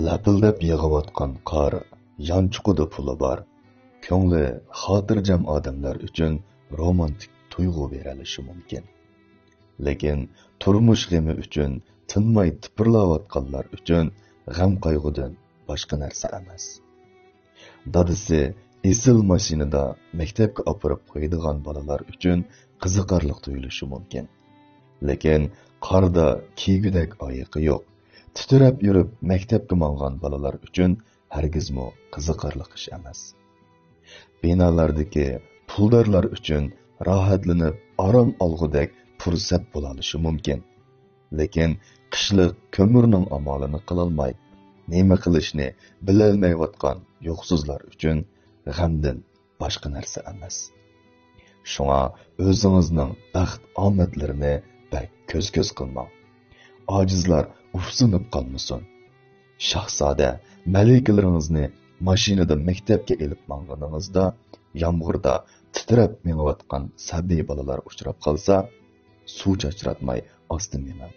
Lapildab yig'ayotgan qor, yanchuqida puli bor. Ko'ngli xotirjam odamlar uchun romantik tuyg'u berilishi mumkin. Lekin turmush g'ami uchun tinmay tipirlayotganlar uchun g'am qayg'udan boshqa narsa emas. Dadisi esil mashinada maktabga olib qo'yadigan bolalar uchun qiziqarli tuyulishi mumkin. Lekin qorda kiygudek oyiqi yo'q. Titrab yurib maktabga mangan bolalar uchun hargizmo qiziqarli ish emas. Binolardagi puldorlar uchun rohatlanib orom olgudek fursat bo'lalishi mumkin. Lekin qishliq ko'mirning amalini qilolmay, nima qilishni bilolmayotgan yo'qsizlar uchun g'amdan boshqa narsa emas. Shunga o'zingizning baxt omadlarini bak ko'z qilmang. Ojizlar ufsunib qolmasin. Shahzoda malikalaringizni mashinada maktabga elib manganingizda, yomg'irda titrab minayotgan sabiy bolalar uchrab qolsa, suv chachratmay ostin mening.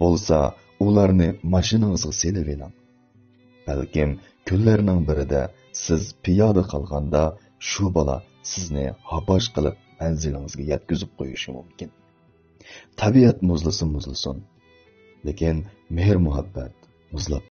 Bo'lsa, ularni mashinangizga selib eling. Balkim kunlarning birida siz piyoda qolganda shu bola sizni habosh qilib manzilingizga yetkazib qo'yishi mumkin. Tabiat muzlasin, lekin mehr muhabbat muzlab